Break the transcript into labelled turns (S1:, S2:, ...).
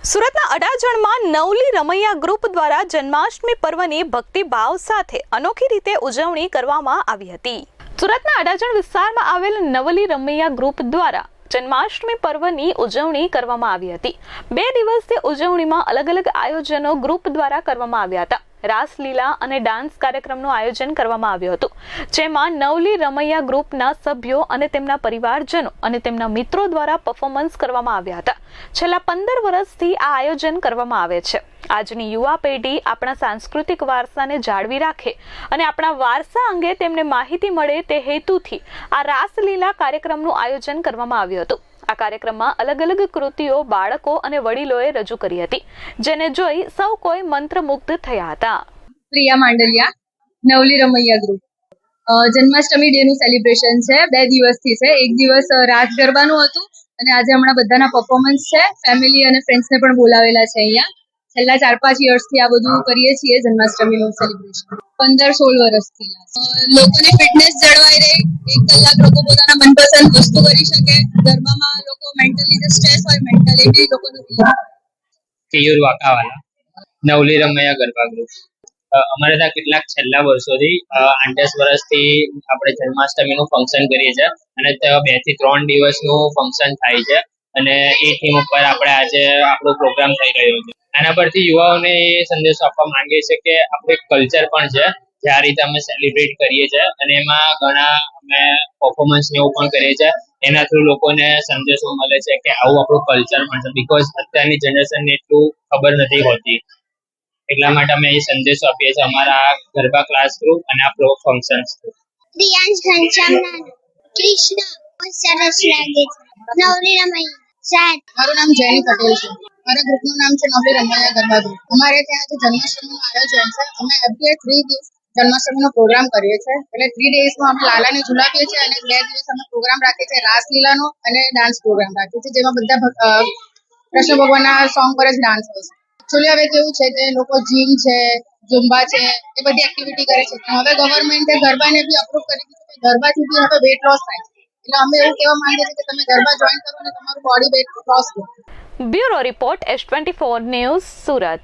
S1: સુરતના અડાજણમાં નવલી રમૈયા ગ્રુપ દ્વારા જન્માષ્ટમી પર્વની ભક્તિભાવ સાથે અનોખી રીતે ઉજવણી કરવામાં આવી હતી। સુરતના અડાજણ વિસ્તારમાં આવેલ નવલી રમૈયા ગ્રુપ દ્વારા જન્માષ્ટમી પર્વની ઉજવણી કરવામાં આવી હતી। 2 દિવસની ઉજવણીમાં અલગ અલગ આયોજનો ગ્રુપ દ્વારા કરવામાં આવ્યા હતા। રાસલીલા અને ડાન્સ કાર્યક્રમનું આયોજન કરવામાં આવ્યું હતું, જેમાં નવલી રમૈયા ગ્રુપના સભ્યો અને તેમના પરિવારજનો અને તેમના મિત્રો દ્વારા પરફોર્મન્સ કરવામાં આવ્યા હતા। છેલ્લા 15 વર્ષથી આ આયોજન કરવામાં આવે છે। આજની યુવા પેઢી આપણા સાંસ્કૃતિક વારસાને જાળવી રાખે અને આપણા વારસા અંગે તેમને માહિતી મળે તે હેતુથી આ રાસલીલા કાર્યક્રમનું આયોજન કરવામાં આવ્યું હતું। આ કાર્યક્રમમાં અલગ અલગ કૃતિઓ બાળકો અને વડીલોએ રજૂ કરી હતી, જેને જોઈ સૌ કોઈ મંત્રમુગ્ધ થયા હતા।
S2: પ્રિયા માંડલિયા, નવલી રમૈયા ગ્રુપ જન્માષ્ટમી ડે નું સેલિબ્રેશન છે। 2 દિવસથી છે। એક દિવસ રાત ગરબાનું હતું અને આજે હમણાં બધાના પરફોર્મન્સ છે। ફેમિલી અને ફ્રેન્ડ્સ ને પણ બોલાવેલા છે। અહીંયા છેલ્લા 4-5 વર્ષથી આ બધું કરીએ છીએ જન્માષ્ટમીનું સેલિબ્રેશન। 15-16 વર્ષથી લોકોની ફિટનેસ જળવાઈ રહે, 1 કલાક લોકો પોતાના મનપસંદ વસ્તુ કરી શકે। ગરબામાં લોકો મેન્ટલી જે સ્ટ્રેસ હોય મેન્ટલી લોકોનું
S3: કેયુર વાકાવાલા નવલી રમૈયા ગરબા ગ્રુપ અમારે ત્યાં કેટલાક છેલ્લા વર્ષોથી 8-10 વર્ષથી આપણે જન્માષ્ટમીનું ફંક્શન કરીએ છીએ અને 2 થી 3 દિવસનું ફંક્શન થાય છે અને એ થીમ ઉપર આપણે આજે આપણો પ્રોગ્રામ થઈ રહ્યો છે। આના પરથી યુવાઓને એ સંદેશો આપવા માંગીએ છીએ કે આપણું એક કલ્ચર પણ છે, જે આ રીતે અમે સેલિબ્રેટ કરીએ છીએ અને એમાં ઘણા અમે પરફોર્મન્સ ને એવું પણ કરીએ છીએ। એના થ્રુ લોકોને સંદેશો મળે છે કે આવું આપણું કલ્ચર પણ છે, બીકોઝ અત્યારની જનરેશનને એટલું ખબર નથી હોતી, એટલા માટે અમે એ સંદેશો આપીએ છીએ અમારા ગરબા ક્લાસ ગ્રુપ અને આ pro functions through.
S4: Priyansh Ghanshyam Krishna સરસ લાગે છે। નવલી રમૈયા
S2: મારું નામ જયની પટેલ છે। મારા ગ્રુપનું નામ છે નવલી રમૈયા ગરબા ગ્રુપ। અમારે ત્યાં જે જન્માષ્ટમીનું આયોજન છે, અમે એવરી 3 દિવસ જન્માષ્ટમીનો પ્રોગ્રામ કરીએ છીએ। એટલે 3 ડેઝમાં અમે લાલાને ઝુલાવીએ છીએ અને 2 દિવસ અમે પ્રોગ્રામ રાખીએ છીએ રાસલીલાનો અને ડાન્સ પ્રોગ્રામ રાખીએ છીએ, જેમાં બધા કૃષ્ણ ભગવાનના સોંગ પર જ ડાન્સ હોય છે। એકચ્યુઅલી હવે કેવું છે કે લોકો જીમ છે, ઝુંબા છે, એ બધી એક્ટિવિટી કરે છે। હવે ગવર્મેન્ટે ગરબાને બી અપ્રૂવ કરી દીધું કે ગરબાથી બી હવે વેટ લોસ થાય છે। એટલે અમે એવું કહેવા માંગીએ છીએ કે તમે ગરબા જોઈન કરો અને તમારું બોડી વેટ લોસ કરો।
S1: Bureau report S24 news, Surat.